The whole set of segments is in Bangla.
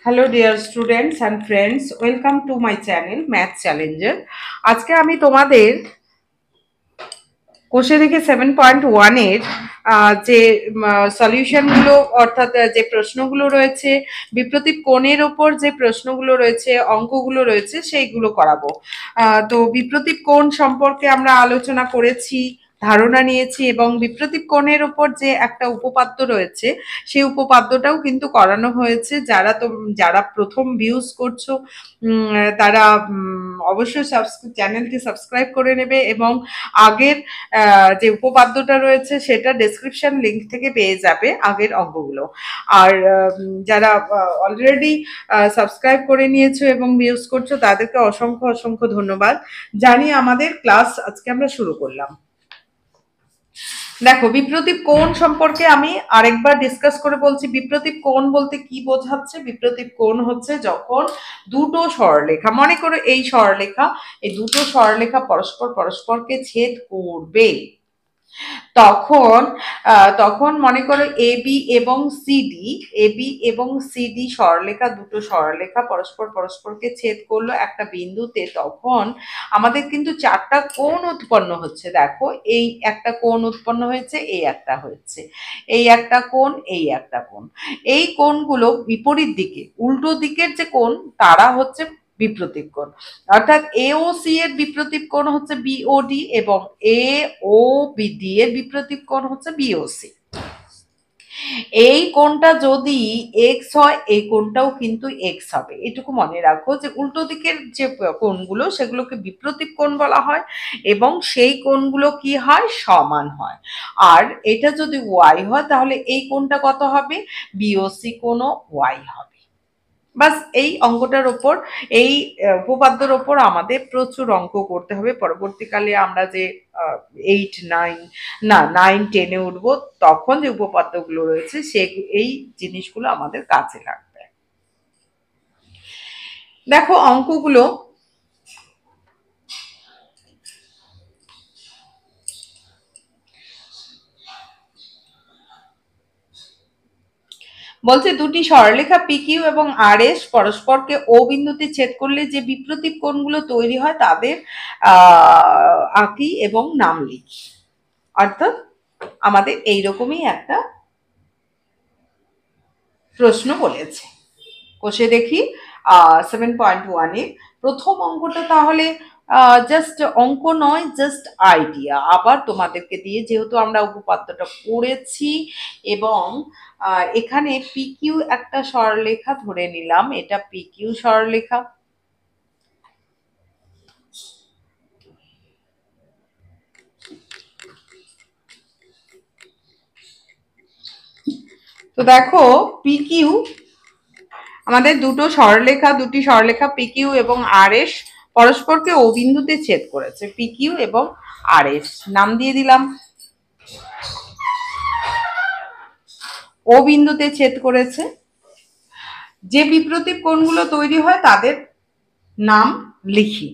Hello dear students and friends, welcome to my channel Math Challenger. আজকে আমি তোমাদের কোষে দেখে 7.1 এর যে সলিউশনগুলো অর্থাৎ যে প্রশ্নগুলো রয়েছে বিপ্রতীপ কোণের ওপর যে প্রশ্নগুলো রয়েছে অঙ্কগুলো রয়েছে সেইগুলো করাবো। তো বিপ্রতীপ কোণ সম্পর্কে আমরা আলোচনা করেছি, ধারণা নিয়েছি এবং বিপ্রতীপ কোণের ওপর যে একটা উপপাদ্য রয়েছে সেই উপপাদ্যটাও কিন্তু করানো হয়েছে। যারা প্রথম ভিউজ করছো তারা অবশ্যই চ্যানেলটি সাবস্ক্রাইব করে নেবে এবং আগের যে উপপাদ্যটা রয়েছে সেটা ডেসক্রিপশন লিংক থেকে পেয়ে যাবে আগের অঙ্কগুলো। আর যারা অলরেডি সাবস্ক্রাইব করে নিয়েছো এবং ভিউজ করছো তাদেরকে অসংখ্য অসংখ্য ধন্যবাদ জানিয়ে আমাদের ক্লাস আজকে আমরা শুরু করলাম। দেখো, বিপ্রতীপ কোণ সম্পর্কে আমি আরেকবার ডিসকাস করে বলছি। বিপ্রতীপ কোণ বলতে কি বোঝাচ্ছে? বিপ্রতীপ কোণ হচ্ছে যখন দুটো সরলরেখা, মনে করো এই সরলরেখা, এই দুটো সরলরেখা পরস্পরকে ছেদ করবে, তখন মনে করো এবি এবং সিডি সরলরেখা, দুটো সরলরেখা পরস্পরকে ছেদ করলো একটা বিন্দুতে, তখন আমাদের কিন্তু চারটা কোণ উৎপন্ন হচ্ছে। দেখো, এই একটা কোণ উৎপন্ন হয়েছে, এই একটা হয়েছে, এই একটা কোণ, এই একটা কোণ। এই কোণগুলো বিপরীত দিকে, উল্টো দিকের যে কোণ তারা হচ্ছে বিপ্রতীপ কোণ। অর্থাৎ এ ও সি এর বিপ্রতীপ কোণ হচ্ছে বিওডি এবং এ ও বিডি এর বিপ্রতীপ কোণ হচ্ছে বিওসি। এই কোণটা যদি এক্স হয়, এই কোণটাও কিন্তু এক্স হবে। এটুকু মনে রাখো যে উল্টো দিকের যে কোণগুলো সেগুলোকে বিপ্রতীপ কোণ বলা হয় এবং সেই কোণগুলো কি হয়? সমান হয়। আর এটা যদি ওয়াই হয় তাহলে এই কোণটা কত হবে? বিওসি কোণও ওয়াই হবে। বাস, এই অঙ্কটার ওপর, এই উপপাদ্যের ওপর আমাদের প্রচুর অঙ্ক করতে হবে। পরবর্তীকালে আমরা যে 9-10-এ উঠবো তখন যে উপপাদ্যগুলো রয়েছে এই জিনিসগুলো আমাদের কাজে লাগবে। দেখো অঙ্কগুলো, বলছে দুটি সরলরেখা পিকিউ এবং আর এস পরস্পরকে ও বিন্দুতে ছেদ করলে যে বিপ্রতীপ কোণগুলো তৈরি হয় তাদের আঁকি এবং নাম লিখি। অর্থাৎ আমাদের এইরকমই একটা প্রশ্ন বলেছে। কোষে দেখি 7.1-এ প্রথম অঙ্কটা তাহলে জাস্ট অঙ্ক নয়, জাস্ট আইডিয়া। আবার তোমাদেরকে দিয়ে, যেহেতু আমরা উপপাদ্যটা পড়েছি এবং এখানে পিকিউ একটা সরলরেখা ধরে নিলাম, এটা পিকিউ সরলরেখা। তো দেখো, পিকিউ আমাদের দুটি সরলরেখা পিকিউ এবং আর এস পরস্পরকে ও বিন্দুতে ছেদ করেছে। পিকিউ এবং আর এস নাম দিয়ে দিলাম, ও বিন্দুতে ছেদ করেছে। যে বিপ্রতীপ কোণগুলো তৈরি হয় তাদের নাম লিখি।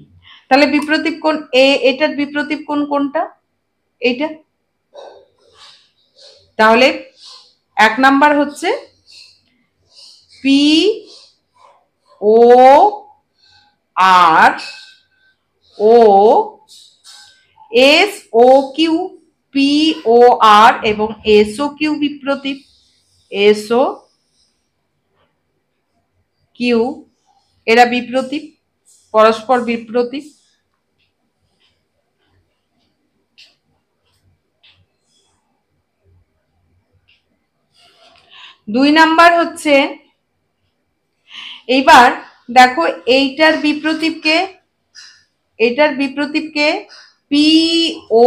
তাহলে বিপ্রতীপ কোণ এটার বিপ্রতীপ কোণ কোনটা? এইটা। তাহলে এক নাম্বার হচ্ছে পি ও আর ও S O Q, P O R এবং এস ও কিউ বিপ্রতীপ, এস ও কিউ এরা বিপ্রতীপ, পরস্পর বিপ্রতীপ। দুই নাম্বার হচ্ছে, এইবার দেখো এইটার বিপ্রতীপকে পি ও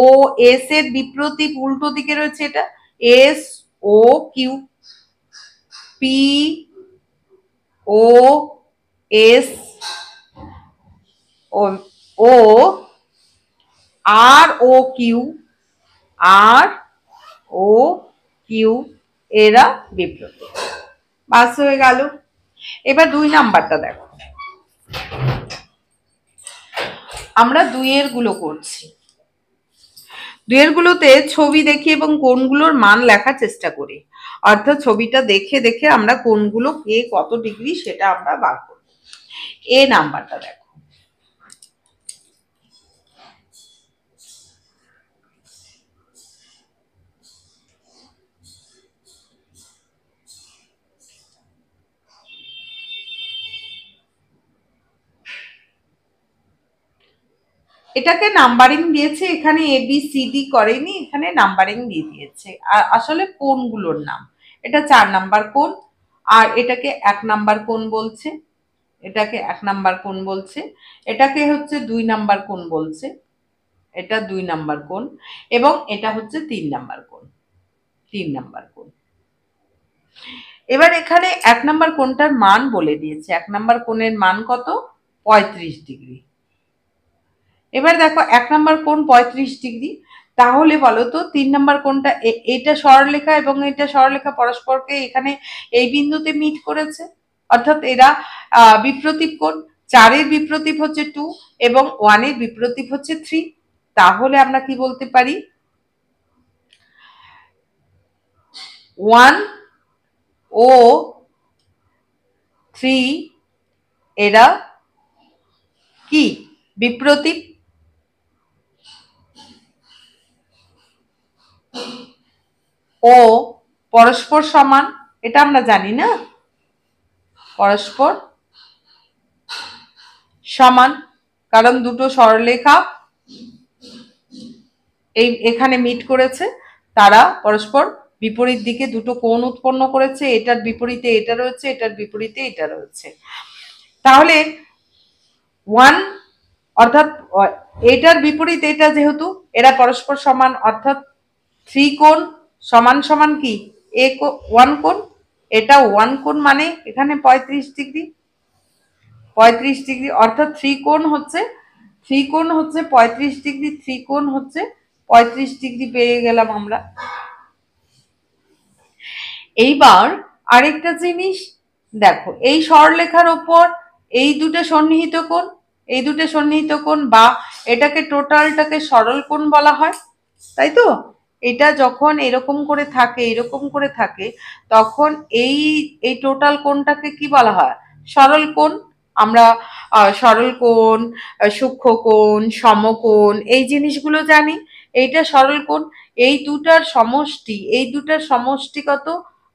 এস এর বিপ্রতীপ উল্টো দিকে রয়েছে, এটা এস ও কিউ, পি ও এস ও R O Q, R O Q এরা বিপ্রতীপ। বাস হয়ে গেল। এবার দুই নাম্বারটা দেখো, আমরা দুইয়ের গুলো করছি। দুইয়ের গুলোতে ছবি দেখি এবং কোণগুলোর মান লেখার চেষ্টা করি। অর্থাৎ ছবিটা দেখে দেখে আমরা কোনগুলো কে কত ডিগ্রি সেটা আমরা বার করব। এ নাম্বারটা দেখো, এটাকে নাম্বারিং দিয়েছে, এখানে এ বি সি ডি করেনি, এখানে নাম্বারিং দিয়ে দিয়েছে। আসলে কোনগুলোর নাম, এটা 4 নাম্বার কোণ, আর এটাকে 1 নাম্বার কোণ বলছে, এটাকে 1 নাম্বার কোণ বলছে, এটাকে হচ্ছে 2 নাম্বার কোণ বলছে, এটা 2 নাম্বার কোণ, এবং এটা হচ্ছে 3 নাম্বার কোণ, 3 নাম্বার কোণ। এবার এখানে 1 নাম্বার কোণটার মান বলে দিয়েছে, 1 নাম্বার কোণের মান কত, 35 ডিগ্রি। এবার দেখো 1 নাম্বার কোণ 35 ডিগ্রি, তাহলে বলো তো 3 নাম্বার কোণটা, এটা সরলরেখা এবং এটা সরলরেখা পরস্পরকে এখানে এই বিন্দুতে মিট করেছে, অর্থাৎ এরা বিপ্রতীপ কোণ। 4 এর বিপ্রতীপ হচ্ছে 2 এবং 1 এর বিপ্রতীপ হচ্ছে 3, তাহলে আমরা কি বলতে পারি, 1 ও 3 এরা কি বিপ্রতীপ, ও পরস্পর সমান, এটা আমরা জানি না, পরস্পর সমান, কারণ দুটো সরলরেখা এই এখানে মিট করেছে, তারা পরস্পর বিপরীত দিকে দুটো কোণ উৎপন্ন করেছে, এটার বিপরীতে এটা রয়েছে, এটার বিপরীতে এটা রয়েছে। তাহলে 1 অর্থাৎ এটার বিপরীতে এটা, যেহেতু এরা পরস্পর সমান, অর্থাৎ 3 কোণ সমান সমান কি 1 কোণ, এটা 1 কোণ মানে এখানে 35 ডিগ্রি, 35 ডিগ্রি, অর্থাৎ 3 কোণ হচ্ছে 35 ডিগ্রি, 3 কোণ হচ্ছে 35 ডিগ্রি পেয়ে গেলাম আমরা। এইবার আরেকটা জিনিস দেখো, এই সরলরেখার ওপর এই দুটো সন্নিহিত কোণ, এই দুটো সন্নিহিত কোণ, বা এটাকে টোটালটাকে সরল কোণ বলা হয়, তাই তো? এটা যখন এরকম করে থাকে, এরকম করে থাকে, তখন এই এই টোটাল কোণটাকে কি বলা হয়, সরল কোণ। আমরা সরল কোণ, সূক্ষ্ম কোণ, সমকোণ, এই জিনিসগুলো জানি। এইটা সরল কোণ, এই দুটার সমষ্টি, এই দুটার সমষ্টি কত,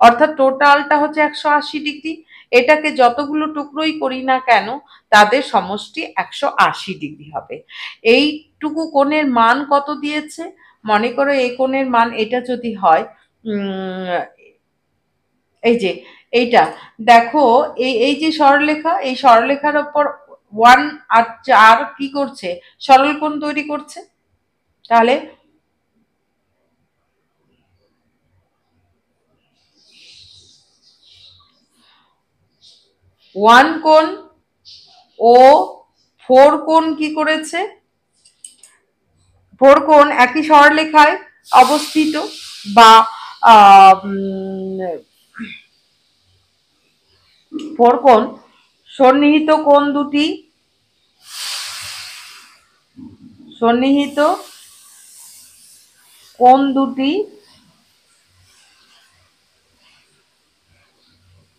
অর্থাৎ টোটালটা হচ্ছে 180 ডিগ্রি। এটাকে যতগুলো টুকরোই করি না কেন, তাদের সমষ্টি 180 ডিগ্রি হবে। এইটুকু কোণের মান কত দিয়েছে, মনে করো এই কোণের মান এটা যদি হয়, এই যে এইটা দেখো, এই যে সরলরেখা, এই সরলরেখার ওপর 1 আর 4 কি করছে, সরল কোণ তৈরি করছে। তাহলে 1 কোণ ও 4 কোণ কি করেছে, 4 কোণ একই সরলরেখায় অবস্থিত, বা 4 কোণ সন্নিহিত কোণ দুটি, সন্নিহিত কোণ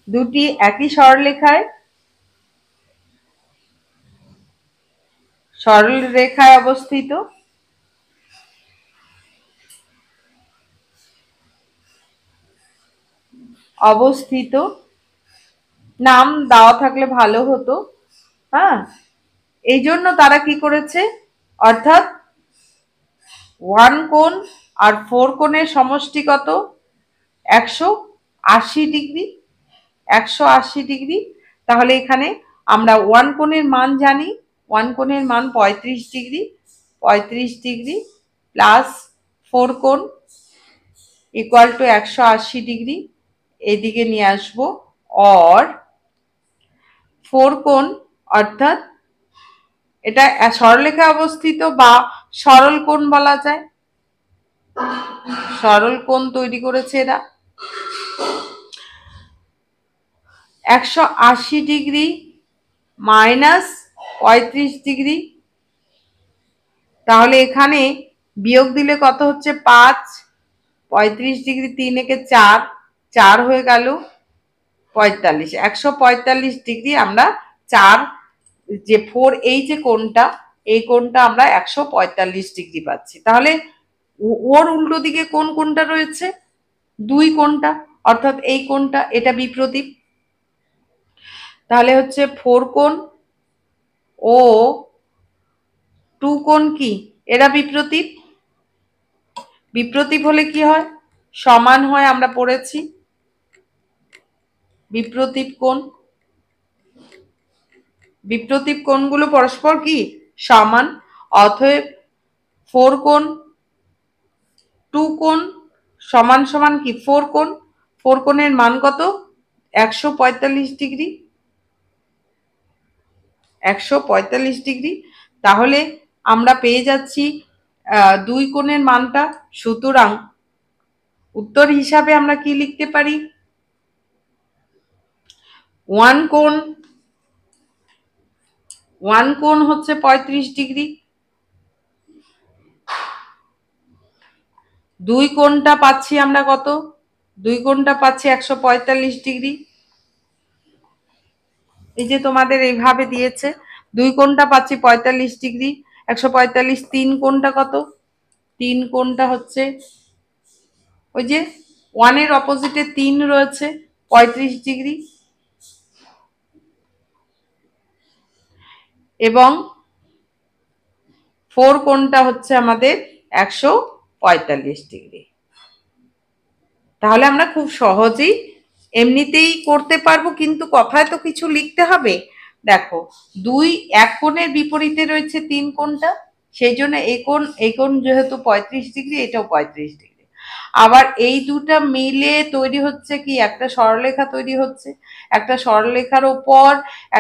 দুটি একই সরলরেখায় অবস্থিত, নাম দেওয়া থাকলে ভালো হতো। হ্যাঁ, এই জন্য তারা কি করেছে, অর্থাৎ 1 কোণ আর 4 কোণের সমষ্টি কত, 180 ডিগ্রি, 180 ডিগ্রি। তাহলে এখানে আমরা 1 কোণের মান জানি, 1 কোণের মান 35 ডিগ্রি, 35 ডিগ্রি প্লাস 4 কোণ ইকুয়াল টু 180 ডিগ্রি, এদিকে নিয়ে আসবো, অর 4 কোণ, অর্থাৎ এটা সরলরেখায় অবস্থিত বা সরল কোণ বলা যায়, সরল কোণ তৈরি করেছে এরা। 180 ডিগ্রি মাইনাস 35 ডিগ্রি, তাহলে এখানে বিয়োগ দিলে কত হচ্ছে 5, 35 ডিগ্রি 3 একে 4, 4 হয়ে গেল 45, 145 ডিগ্রি আমরা 4 যে 4 এই যে কোণটা, এই কোণটা আমরা 145 ডিগ্রি পাচ্ছি। তাহলে ওর উল্টো দিকে কোন কোণটা রয়েছে? 2 কোণটা, অর্থাৎ এই কোণটা, এটা বিপ্রতীপ। তাহলে হচ্ছে 4 কোণ ও 2 কোণ কি এরা বিপ্রতীপ? বিপ্রতীপ হলে কি হয়? সমান হয়, আমরা পড়েছি বিপ্রতীপ কোণ। বিপ্রতীপ কোণগুলো পরস্পর কি সমান, অতএব 4 কোণ 2 কোণ সমান সমান কি 4 কোণ। 4 কোণের মান কত? 145 ডিগ্রি। 145 ডিগ্রি। তাহলে আমরা পেয়ে যাচ্ছি 2 কোণের মানটা। সুতরাং উত্তর হিসাবে আমরা কি লিখতে পারি? 1 কোণ হচ্ছে 35 ডিগ্রি। 2 কোণটা পাচ্ছি আমরা কত? 2 কোণটা পাচ্ছি 145 ডিগ্রি। এই যে তোমাদের এইভাবে দিয়েছে, 2 কোণটা পাচ্ছি 45 ডিগ্রি। 145, 3 কোণটা কত? 3 কোণটা হচ্ছে ওই যে 1 এর অপোজিটে 3 রয়েছে, 35 ডিগ্রি। এবং 4 কোণটা হচ্ছে আমাদের 145 ডিগ্রি। তাহলে আমরা খুব সহজেই এমনিতেই করতে পারবো, কিন্তু কথায় তো কিছু লিখতে হবে। দেখো, 1 কোণের বিপরীতে রয়েছে 3 কোণটা, সেই জন্য এই কোণ যেহেতু 35 ডিগ্রি, এটাও 35 ডিগ্রি। আবার এই দুটা মিলে তৈরি হচ্ছে কি একটা সরলরেখা তৈরি হচ্ছে। একটা সরলরেখার ওপর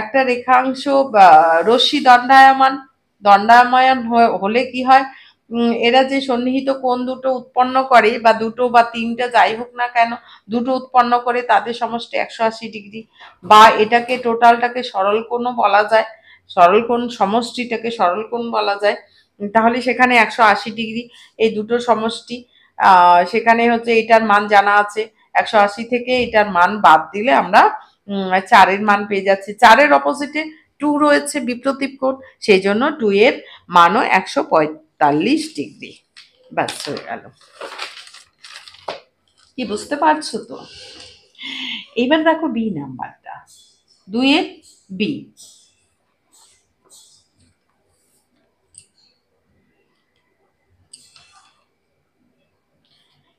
একটা রেখাংশ বা রশ্মি দণ্ডায়মান হলে কি হয়? এরা যে সন্নিহিত কোণ দুটো উৎপন্ন করে, বা দুটো বা তিনটা যাই হোক না কেন, দুটো উৎপন্ন করে, তাদের সমষ্টি 180 ডিগ্রি। বা এটাকে টোটালটাকে সরল কোণও বলা যায়, সরল কোণ সমষ্টিটাকে সরল কোণ বলা যায়। তাহলে সেখানে 180 ডিগ্রি এই দুটো সমষ্টি। সেখানে হচ্ছে এটার মান জানা আছে, 180 থেকে এটার মান বাদ দিলে আমরা 4-এর মান পেয়ে যাচ্ছি। 4-এর অপোজিটে 2 রয়েছে, বিপ্রতীপ কোণ, সেই জন্য 2 এর মানও 145 ডিগ্রি। ব্যাস হয়ে গেল। কি বুঝতে পারছো তো? এবার দেখো বি নাম্বারটা, 2-এর বি।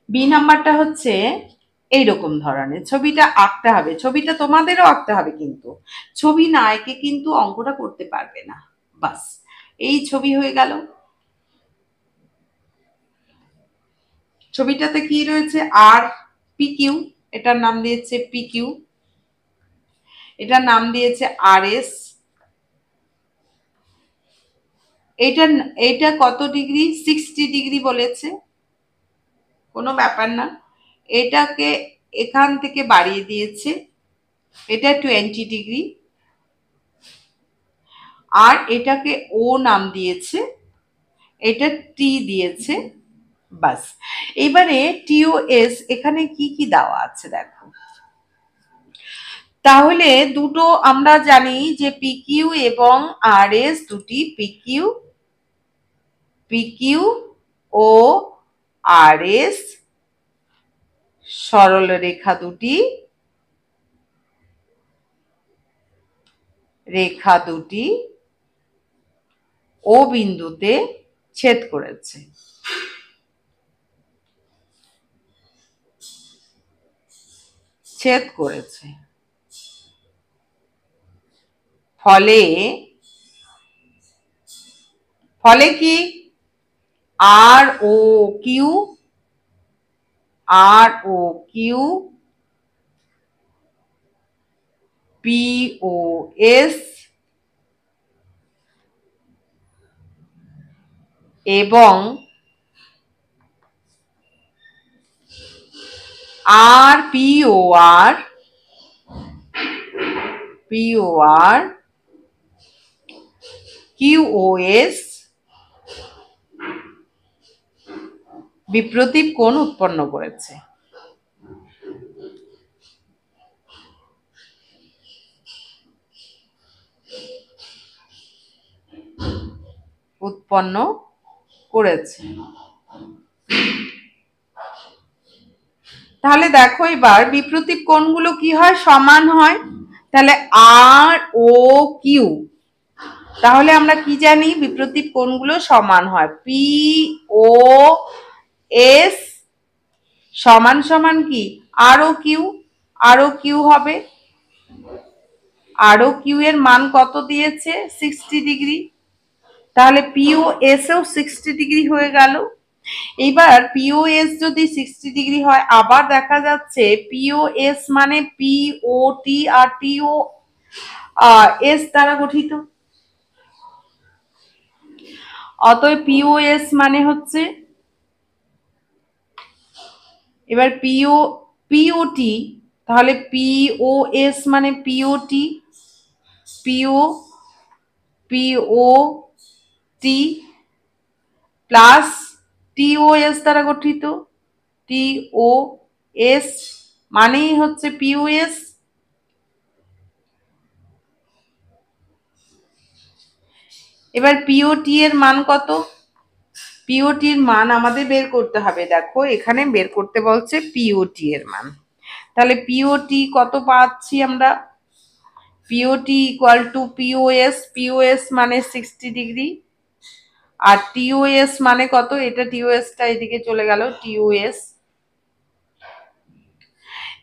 বি নাম্বারটা হচ্ছে এইরকম ধরনের। ছবিটা আঁকতে হবে, ছবিটা তোমাদেরও আঁকতে হবে, কিন্তু ছবি না এঁকে কিন্তু অঙ্কটা করতে পারবে না। বাস, এই ছবি হয়ে গেল। ছবিটাতে কি রয়েছে? আর পি কিউ, এটার নাম দিয়েছে পি কিউ, এটার নাম দিয়েছে আর এস। এটা কত ডিগ্রি? 60 ডিগ্রি বলেছে, কোনো ব্যাপার না। এটাকে এখান থেকে বাড়িয়ে দিয়েছে, এটা 20 ডিগ্রি। আর এটাকে ও নাম দিয়েছে, এটা টি দিয়েছে। বাস, এবারে টিওএস এখানে কি কি দেওয়া আছে দেখো। তাহলে দুটো আমরা জানি যে পিকিউ এবং আর এস দুটি, পিকিউ ও আর এস সরল রেখা দুটি, ও বিন্দুতে ছেদ করেছে। ফলে কি আর ও কিউ পিওএস এবং আর পিওআর কিউওএস বিপ্রতীপ কোণ উৎপন্ন করেছে। উৎপন্ন করেছে। তাহলে দেখো এবার বিপ্রতীপ কোণগুলো কি হয়, সমান হয়। তাহলে আর ও কিউ, তাহলে আমরা কি জানি বিপ্রতীপ কোণগুলো সমান হয়। পি ও এস সমান সমান কি আর O Q, R O Q হবে, আর ও কিউ এর মান কত দিয়েছে 60 ডিগ্রি, তাহলে পিও এস এও 60 ডিগ্রি হয়ে গেল। এইবার পিওএস যদি 60 ডিগ্রি হয়, আবার দেখা যাচ্ছে পিওএস মানে পিওটি আর টিও এস দ্বারা গঠিত। অতএব পিওএস মানে হচ্ছে, এবার পিওটি, তাহলে পিওএস মানে পিওটি, পিওটি প্লাস টিওএস দ্বারা গঠিত, টিওএস মানেই হচ্ছে পিওএস। এবার পিওটি এর মান কত, পিওটির মান আমাদের বের করতে হবে। দেখো এখানে বের করতে বলছে পিওটি এর মান, তাহলে পিওটি কত পাচ্ছি আমরা, পিওটি ইকুয়াল টু পিওএস, পিওএস মানে 60 ডিগ্রি, আর টিওএস মানে কত, এটা টিওএসটা এদিকে চলে গেল, টিওএস,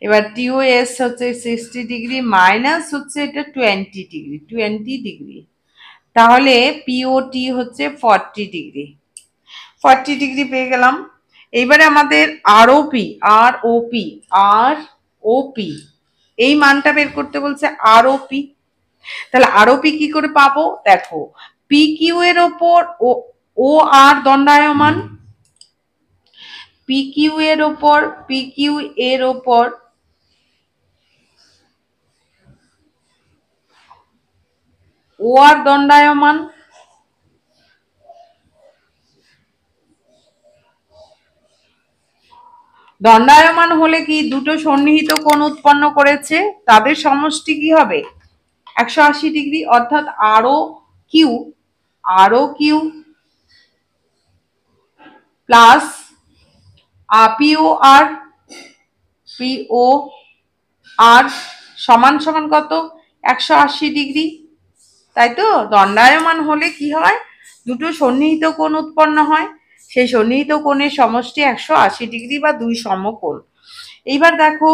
এবার টিওএস হচ্ছে 60 ডিগ্রি মাইনাস হচ্ছে এটা 20 ডিগ্রি, 20 ডিগ্রি, তাহলে পিওটি হচ্ছে 40 ডিগ্রি, 40 ডিগ্রি পেয়ে গেলাম। এইবারে আমাদের আরওপি, আরওপি এই মানটা বের করতে বলছে, আরওপি। তাহলে আরওপি কি করে পাবো, দেখো পি কিউ এর ওপর ও আর দণ্ডায়মান, পি কিউ এর ওপর ও আর দণ্ডায়মান, দণ্ডায়মান হলে কি দুটো সন্নিহিত কোণ উৎপন্ন করেছে, তাদের সমষ্টি কি হবে 180 ডিগ্রি, অর্থাৎ আরও কিউ প্লাস পিও আর সমান সমান কত 180 ডিগ্রি, তাই তো। দণ্ডায়মান হলে কি হয়, দুটো সন্নিহিত কোণ উৎপন্ন হয়, সেই সন্নিহিত কোণের সমষ্টি 180 ডিগ্রি বা দুই সমকোণ। এইবার দেখো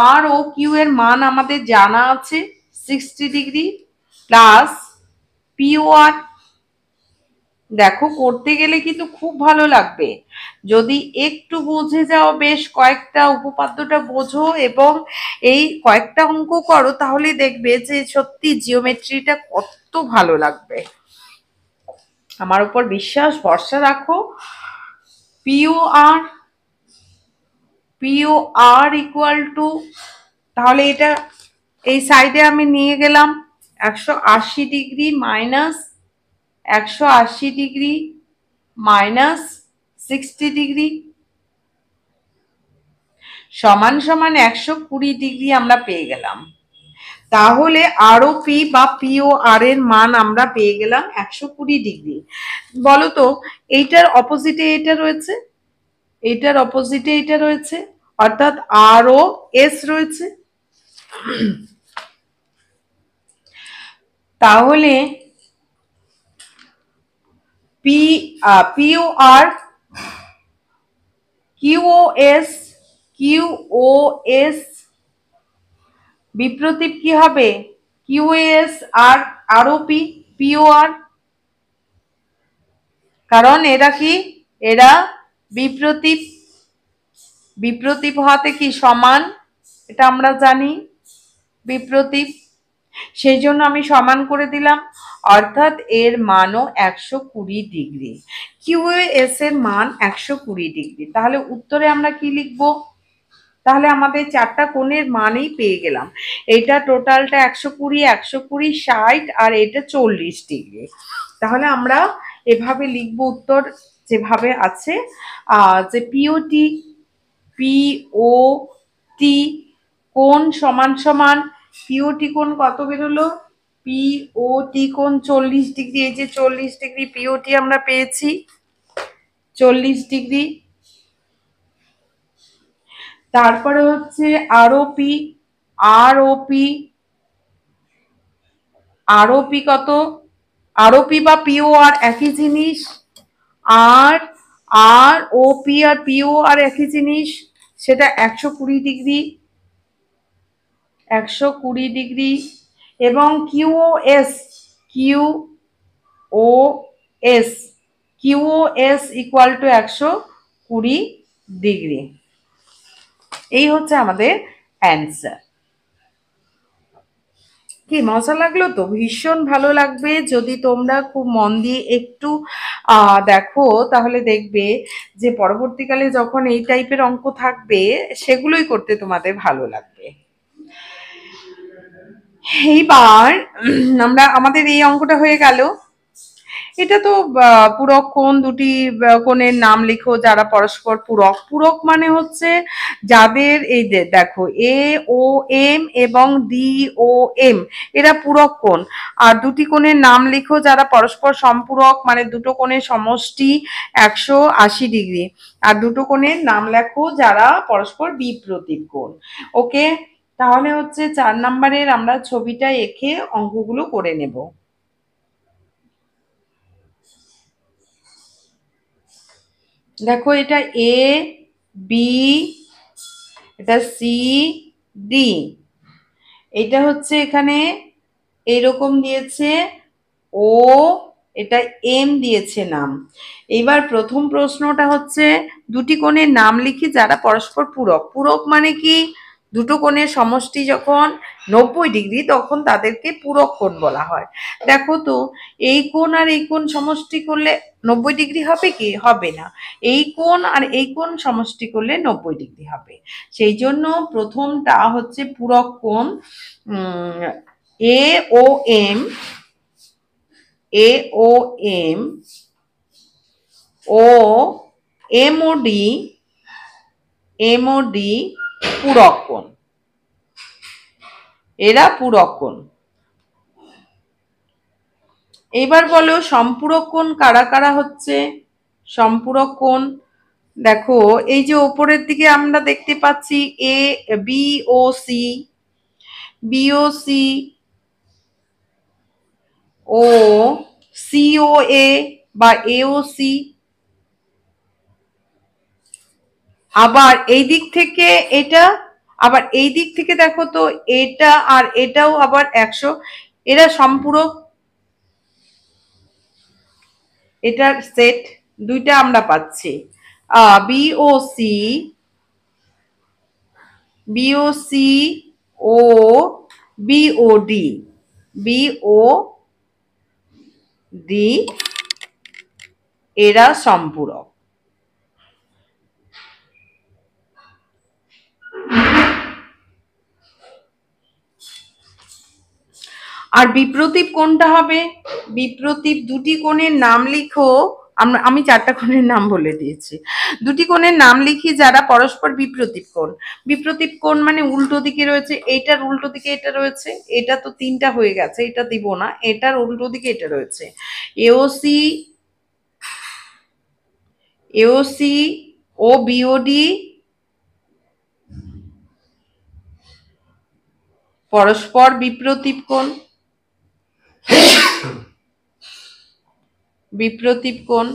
আর ও কিউ এর মান আমাদের জানা আছে 60 ডিগ্রি প্লাস পিও আর, দেখো করতে গেলে কিন্তু খুব ভালো লাগবে, যদি একটু বুঝে যাও, বেশ কয়েকটা উপপাদ্যটা বোঝো এবং এই কয়েকটা অঙ্ক করো, তাহলে দেখবে যে সত্যি জিওমেট্রিটা কত ভালো লাগবে। আমার উপর বিশ্বাস ভরসা রাখো। পিও আর ইকুয়াল টু, তাহলে এটা এই সাইডে আমি নিয়ে গেলাম 180 degree minus 180 degree minus 60 degree সমান সমান 120 ডিগ্রি আমরা পেয়ে গেলাম। তাহলে আরও পি বা পিও আর এর মান আমরা পেয়ে গেলাম 120 ডিগ্রি। বলতো এইটার অপোজিটে এটা রয়েছে, এইটার অপোজিটে এটা রয়েছে, অর্থাৎ আর ও এস রয়েছে, তাহলে পিও আর কিউওএস বিপ্রতীপ কি হবে, কিউএস আর আরওপি পিও আর, কারণ এরা কি, এরা বিপ্রতীপ, বিপ্রতীপ হওয়াতে কি সমান, এটা আমরা জানি বিপ্রতীপ, সেই জন্য আমি সমান করে দিলাম, অর্থাৎ এর মানও 120 ডিগ্রি, কিউএস এর মান 120 ডিগ্রি। তাহলে উত্তরে আমরা কি লিখব, তাহলে আমাদের চারটা কোণের মানই পেয়ে গেলাম, এটা টোটালটা 120 120 60 আর এটা 40 ডিগ্রি। তাহলে আমরা এভাবে লিখব উত্তর যেভাবে আছে, যে পিওটি কোণ সমান সমান, পিওটি কোণ কত বেরোলো পিওটি কোণ 40 ডিগ্রি, এই যে 40 ডিগ্রি পিওটি আমরা পেয়েছি, 40 ডিগ্রি। তারপরে হচ্ছে আরওপি, আরওপি, আরওপি কত, আরওপি বা পিও আর একই জিনিস, আর আর ওপি আর পিও আর একই জিনিস, সেটা 120 ডিগ্রি, 120 ডিগ্রি। এবং কিউওএস, কিউওএস, কিউওএস ইকুয়াল টু 120 ডিগ্রি। এই হচ্ছে আমাদের অ্যান্সার। কি মজা লাগলো তো, ভীষণ ভালো লাগবে যদি তোমরা খুব মন দিয়ে একটু দেখো, তাহলে দেখবে যে পরবর্তীকালে যখন এই টাইপের অঙ্ক থাকবে সেগুলোই করতে তোমাদের ভালো লাগবে। এইবার আমাদের এই অঙ্কটা হয়ে গেল। এটা তো পূরক কোণ, দুটি কোণের নাম লিখো যারা পরস্পর পূরক। পূরক মানে হচ্ছে যাদের এই যে দেখো এ ও এম এবং ডি ও এম, এরা পূরক কোণ। আর দুটি কোণের নাম লিখো যারা পরস্পর সম্পূরক, মানে দুটো কোণের সমষ্টি 180 ডিগ্রি। আর দুটো কোণের নাম লেখো যারা পরস্পর বিপ্রতীপ কোণ। ওকে, তাহলে হচ্ছে 4 নাম্বারের আমরা ছবিটা এঁকে অঙ্কগুলো করে নেব। দেখো এটা এ, বি, এটা সি, ডি, এটা হচ্ছে এখানে এরকম দিয়েছে ও, এটা এম দিয়েছে নাম। এবার প্রথম প্রশ্নটা হচ্ছে দুটি কোণের নাম লিখি যারা পরস্পর পূরক। পূরক মানে কি, দুটো কোণের সমষ্টি যখন 90 ডিগ্রি তখন তাদেরকে পূরক কোণ বলা হয়। দেখো তো এই কোণ আর এই কোণ সমষ্টি করলে 90 ডিগ্রি হবে কি, হবে না। এই কোণ আর এই কোণ সমষ্টি করলে 90 ডিগ্রি হবে। সেই জন্য প্রথমটা হচ্ছে পূরক কোণ। A O M, A O M ও M O D, M O D পূরক কোণ, এরা পূরক কোণ। এবার বলো সম্পূরক কোণ কারা কারা হচ্ছে। সম্পূরক কোণ দেখো এই যে ওপরের দিকে আমরা দেখতে পাচ্ছি এ, বি ও সি, বি ও সি, ও সি ও এ বা এ ও সি। আবার এই দিক থেকে এটা, আবার এই দিক থেকে দেখো তো এটা আর এটাও আবার 100, এরা সম্পূরক। এটার সেট দুইটা আমরা পাচ্ছি, বিওসি, বিওসি ও বিওডি, বিওডি এরা সম্পূরক। আর বিপ্রতীপ কোনটা হবে, বিপ্রতীপ দুটি কোণের নাম লিখো। আমি 4টা কোণের নাম বলে দিয়েছি। দুটি কোণের নাম লিখি যারা পরস্পর বিপ্রতীপ কোণ। বিপ্রতীপ কোণ মানে উল্টো দিকে রয়েছে, এটার উল্টো দিকে এটা রয়েছে, এটা তো 3টা হয়ে গেছে, এটা দিব না, এটার উল্টো দিকে এটা রয়েছে। এওসি, এওসি ও বিওডি পরস্পর বিপ্রতীপ কোণ, বিপ্রতীপ কোণ।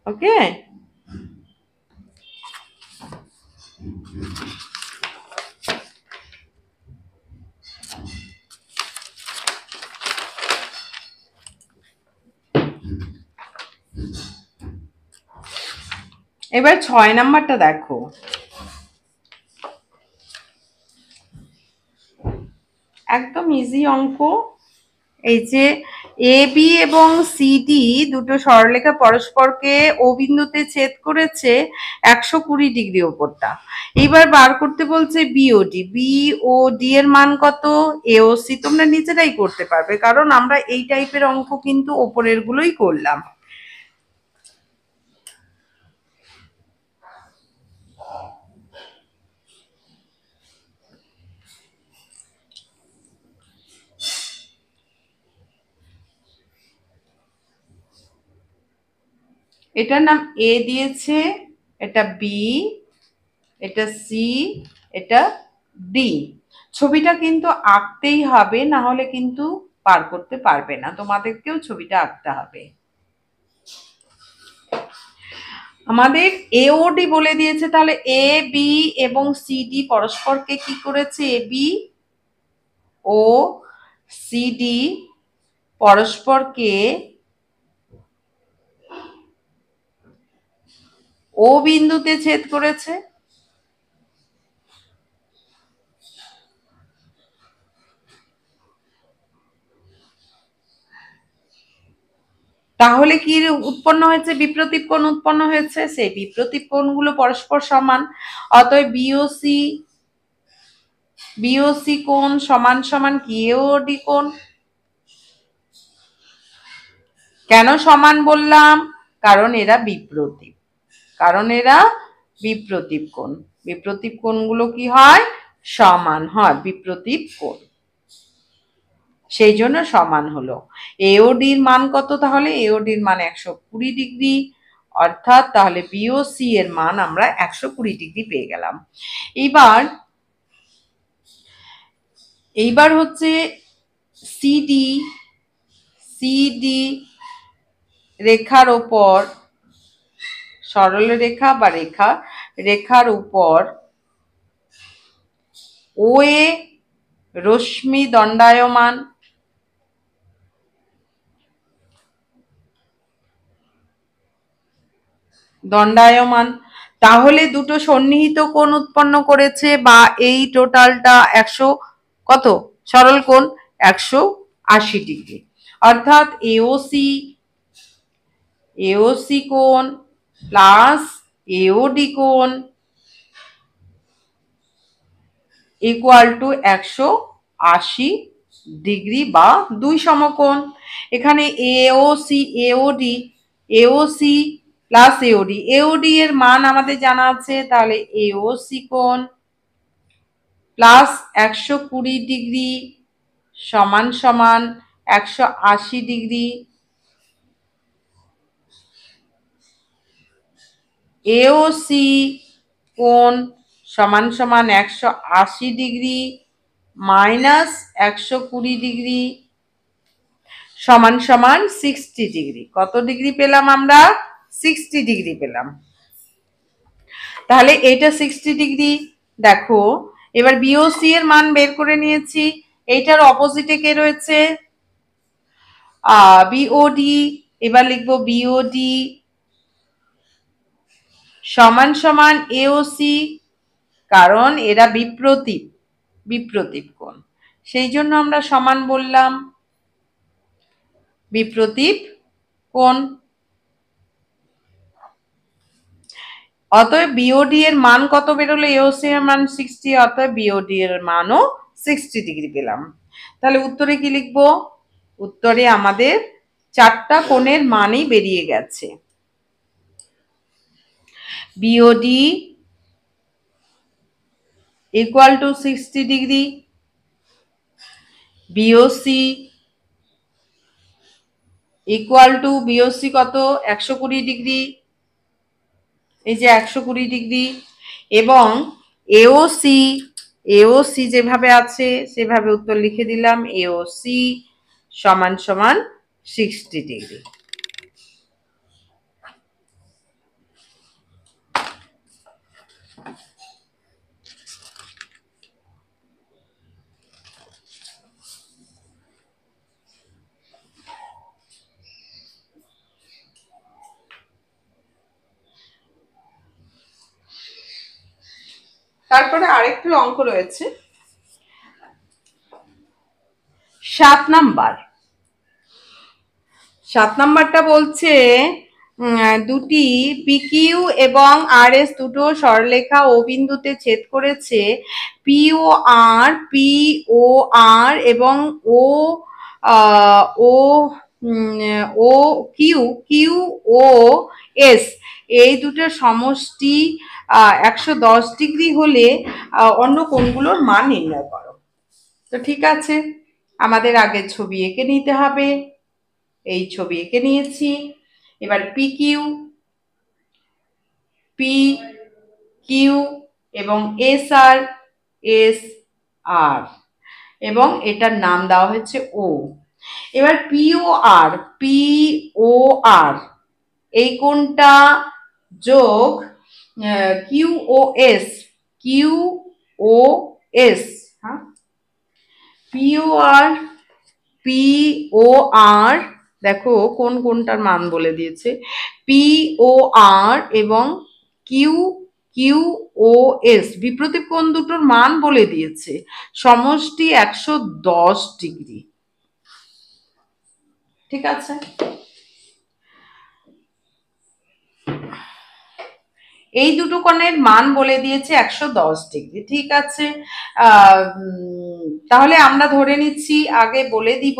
ওকে, এবার 6 নাম্বারটা দেখো। একদম ইজি অঙ্ক। এই যে এ বি এবং সিডি দুটো সরলরেখা পরস্পরকে ও বিন্দুতে ছেদ করেছে 120 ডিগ্রি ওপরটা। এবার বার করতে বলছে বিওডি, বিওডি এর মান কত, এওসি তোমরা নিজেরাই করতে পারবে কারণ আমরা এই টাইপের অঙ্ক কিন্তু ওপরের গুলোই করলাম। এটার নাম এ দিয়েছে, এটা বি, এটা সি, এটা ডি। ছবিটা কিন্তু আঁকতেই হবে, না হলে কিন্তু পার করতে পারবে না, তোমাদেরকেও ছবিটা আঁকতে হবে। আমাদের এওডি বলে দিয়েছে, তাহলে এ বি এবং সিডি পরস্পরকে কি করেছে? এ বি ও সিডি পরস্পরকে ও বিন্দুতে ছেদ করেছে। তাহলে কি উৎপন্ন হয়েছে? বিপ্রতীপ কোণ উৎপন্ন হয়েছে। সেই বিপ্রতীপ কোণগুলো পরস্পর সমান, অতএব বিওসি কোণ সমান সমান কি? এওডি কোণ। কেন সমান বললাম? কারণ এরা বিপ্রতীপ, কারণ এরা বিপ্রতীপ কোণ। বিপ্রতীপ কোণগুলো কি হয়? সমান হয়, বিপ্রতীপ কোণ, সেই জন্য সমান হলো। এওডির মান কত তাহলে? এওডির মান 120 ডিগ্রি, অর্থাৎ তাহলে বিওসি এর মান আমরা 120 ডিগ্রি পেয়ে গেলাম। এইবার হচ্ছে সিডি, সিডি রেখার ওপর, সরল রেখা বা রেখার উপর ও এ রশ্মি দণ্ডায়মান। তাহলে দুটো সন্নিহিত কোণ উৎপন্ন করেছে, বা এই টোটালটা 100 কত সরল কোণ? 180 ডিগ্রি। অর্থাৎ এওসি কোণ প্লাস এওডি কোণ ইকুয়াল টু 180 ডিগ্রি বা 2 সমকোণ। এখানে এওসি প্লাস এওডি এর মান আমাদের জানা আছে, তাহলে এওসি কোণ প্লাস 120 ডিগ্রি সমান সমান 180 ডিগ্রি। এওসি কোণ সমান সমান 180 ডিগ্রি মাইনাস 120 ডিগ্রি সমান সমান 60 ডিগ্রি। কত ডিগ্রি পেলাম আমরা? 60 ডিগ্রি পেলাম। তাহলে এটা 60 ডিগ্রি। দেখো এবার বিওসি এর মান বের করে নিয়েছি, এইটার অপোজিটে কে রয়েছে? বিওডি। এবার লিখবো বিওডি সমান সমান এওসি, কারণ এরা বিপ্রতীপ কোণ, সেই জন্য আমরা সমান বললাম, বিপ্রতীপ কোণ। অতএব বিওডি এর মান কত বেরোলো? এওসি এর মান 60, অতএব বিওডি এর মানও 60 ডিগ্রি পেলাম। তাহলে উত্তরে কি লিখবো? উত্তরে আমাদের 4টা কোণের মানই বেরিয়ে গেছে। BOD equal to 60 degree, BOC equal to, BOC কত? 120 ডিগ্রি, এই যে 120 ডিগ্রি, এবং এওসি যেভাবে আছে সেভাবে উত্তর লিখে দিলাম, এওসি সমান সমান 60 ডিগ্রি। তারপরে আরেকটি অঙ্ক রয়েছে 7 নাম্বারটা বলছে দুটি পিকিউ এবং আর এস দুটো সরলরেখা ও বিন্দুতে ছেদ করেছে। পি ও আর এবং ও ও ও কিউ ও এস এই দুটোর সমষ্টি 110 ডিগ্রি হলে অন্য কোণগুলোর মান নির্ণয় করো। তো ঠিক আছে, আমাদের আগে ছবি এঁকে নিতে হবে। এই ছবি এঁকে নিয়েছি। এবার পি কিউ পি কিউ এবং এস আর এস আর, এবং এটার নাম দেওয়া হয়েছে ও। এবার পি ও আর এই কোণটা যোগ কিউ ও এস, কিউ ও এস, হ্যাঁ, পি ও আর, পি ও আর, দেখো কোন কোনটার মান বলে দিয়েছে, পি ও আর এবং কিউ কিউ ও এস বিপ্রতীপ কোণ দুটোর মান বলে দিয়েছে, সমষ্টি 110 ডিগ্রি। ঠিক আছে, এই দুটো কোণের মান বলে দিয়েছে 110 ডিগ্রি। ঠিক আছে, তাহলে আমরা ধরে নিচ্ছি, আগে বলে দিব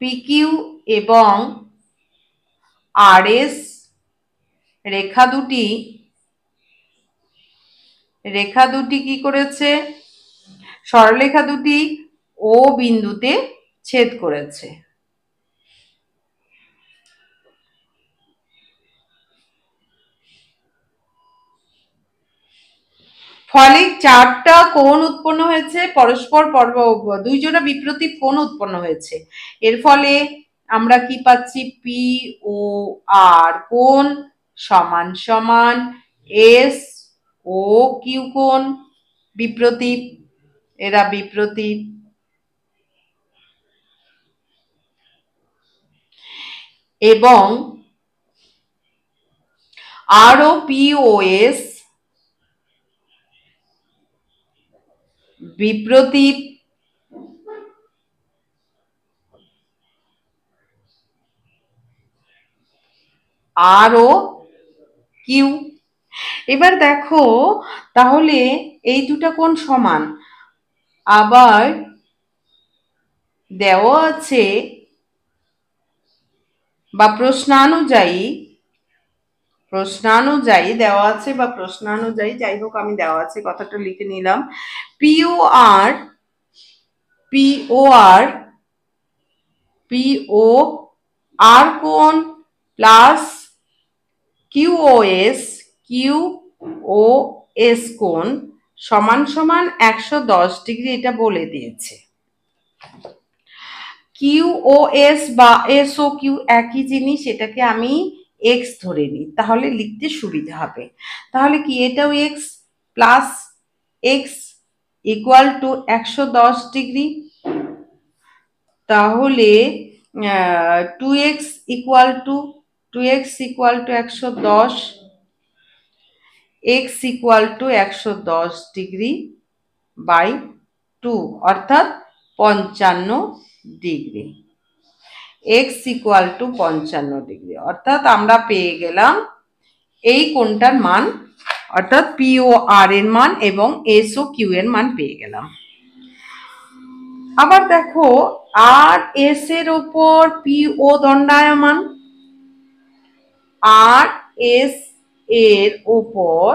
পিকিউ এবং আর এস রেখা দুটি কি করেছে, সরলরেখা দুটি ও বিন্দুতে ছেদ করেছে। ফলে চারটা কোণ উৎপন্ন হয়েছে, পরস্পর দুই জোড়া বিপ্রতীপ কোণ উৎপন্ন হয়েছে। এর ফলে আমরা কি পাচ্ছি, পি ও আর কোণ সমান সমান এস ও কিউ কোণ, বিপ্রতীপ, এরা বিপ্রতীপ। এবং আর ও পি ও এস বিপ্রতীপ, আর ও কিউ। এবার দেখো তাহলে এই দুটা কোণ সমান, আবার দেওয়া আছে বা প্রশ্নানুযায়ী দেওয়া আছে, বা প্রশ্নানুযায়ী, যাই হোক আমি দেওয়া আছে কথাটা লিখে নিলাম, পিও আর পিও আর পিও আর কোণ প্লাস কিউ ও এস কোণ সমান সমান 110 ডিগ্রি, এটা বলে দিয়েছে। কিউ ও এস বা এস ও কিউ একই জিনিস, এটাকে আমি এক্স ধরে নিই, তাহলে লিখতে সুবিধা হবে। তাহলে কি, এটাও x plus x equal to 110 degree. তাহলে 2x equal to 110, x equal to 110 degree by 2, অর্থাৎ 55 degree. x equal to 55 degree, অর্থাৎ আমরা পেয়ে গেলাম এই কোণটার মান, অর্থাৎ পি ও আর এর মান এবং এস ও কিউ এর মান পেয়ে গেলাম। আবার দেখো, আর এস এর ওপর পি ও দণ্ডায়মান, আর এস এর উপর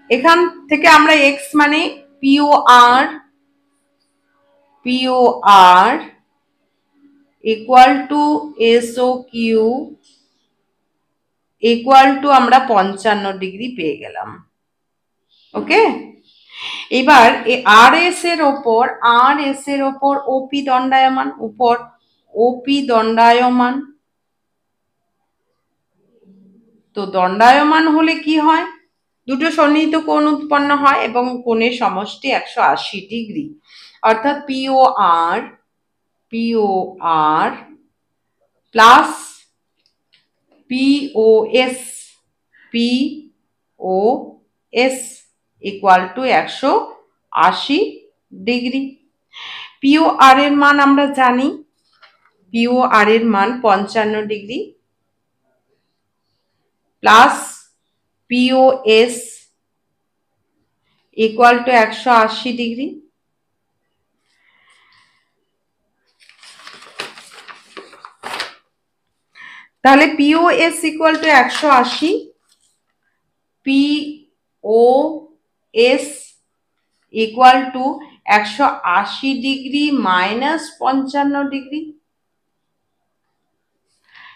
এখান থেকে আমরা এক্স মানে P O R equal to S O Q equal to আমরা 55 ডিগ্রি পেয়ে গেলাম। ওকে, এবার আর এস এর ওপর ওপি দণ্ডায়মান, তো দণ্ডায়মান হলে কি হয়, দুটো সন্নিহিত কোণ উৎপন্ন হয় এবং কোণের সমষ্টি 180 ডিগ্রি, অর্থাৎ P O R plus P O S equal to 180 degree. P O R এর মান আমরা জানি, পিও আর এর মান 55 degree plus P O S equal to 180 degree. তাহলে P O S equal to 180, P O S equal to 180 degree minus 55 degree,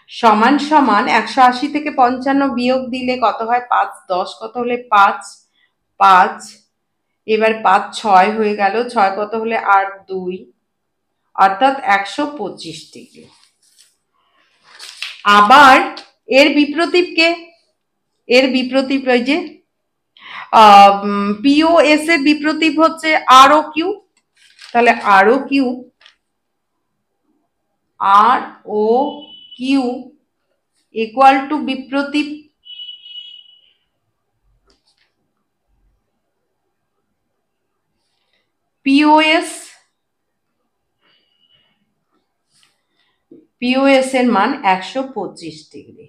সমান সমান 180 থেকে 55 বিয়োগ দিলে কত হয়? 5 10 কত হলে 5 5, এবার 5 6 হয়ে গেল, 6 কত হলে 8 2, অর্থাৎ 125 ডিগ্রি। আবার এর বিপ্রতীপকে, এর বিপ্রতীপ ওই যে পিওএস এর বিপ্রতীপ হচ্ছে আর ও কিউ, তাহলে R O Q, R O Q equal to বিপ্রতীপ পিওএস, পিওএস এর মান 125 ডিগ্রি।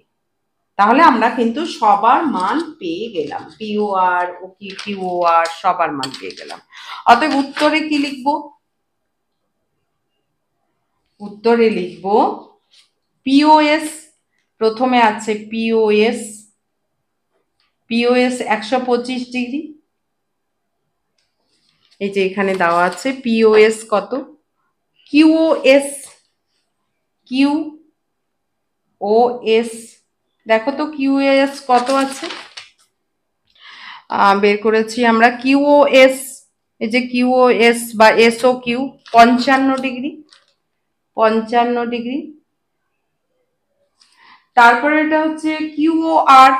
তাহলে আমরা কিন্তু সবার মান পেয়ে গেলাম, পিওআর ও কিউআর সবার মান পেয়ে গেলাম। অতএব উত্তরে কি লিখবো? উত্তরে লিখবো পিওএস, প্রথমে আছে পিওএস, পিওএস 125 ডিগ্রি, এই যে এখানে দেওয়া আছে পিওএস কত, কিউওএস, কিউওএস দেখো তো কিউএস কত আছে, বের করেছি আমরা কিউওএস, এই যে কিউওএস বা এসও কিউ 55 ডিগ্রি, 55 ডিগ্রি। তারপরে এটা হচ্ছে কিউওআর,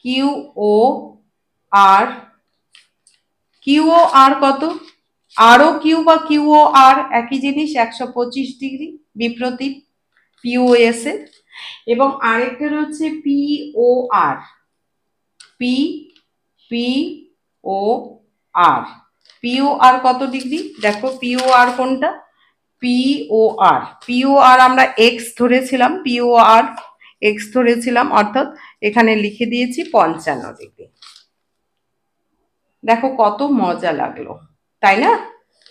কিউওআর, কিউওআর কত, আরও কিউ বা কিউওআর একই জিনিস, 125 ডিগ্রি বিপ্রতীপ পিওএস এর। এবং আরেকটা হচ্ছে পিওআর, পিওআর, পিওআর কত ডিগ্রি? দেখো পিওআর কোনটা, পিওআর, পিওআর আমরা এক্স ধরেছিলাম, পিওআর এক্স ধরেছিলাম, অর্থাৎ এখানে লিখে দিয়েছি 55 ডিগ্রি। দেখো কত মজা লাগলো, তাই না?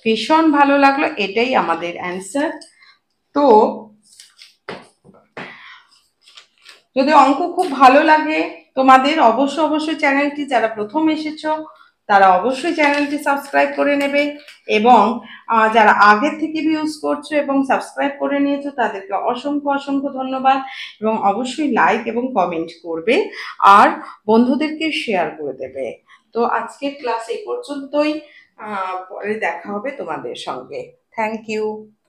ভীষণ ভালো লাগলো, এটাই আমাদের অ্যান্সার। তো যদি অঙ্ক খুব ভালো লাগে তোমাদের, অবশ্যই চ্যানেলটি, যারা প্রথম এসেছো তারা অবশ্যই চ্যানেলটি সাবস্ক্রাইব করে নেবে, এবং যারা আগের থেকে ভিউজ করছো এবং সাবস্ক্রাইব করে নিয়েছো তাদেরকে অসংখ্য ধন্যবাদ, এবং অবশ্যই লাইক এবং কমেন্ট করবে, আর বন্ধুদেরকে শেয়ার করে দেবে। তো আজকের ক্লাস এই পর্যন্তই, পরে দেখা হবে তোমাদের সঙ্গে। Thank you.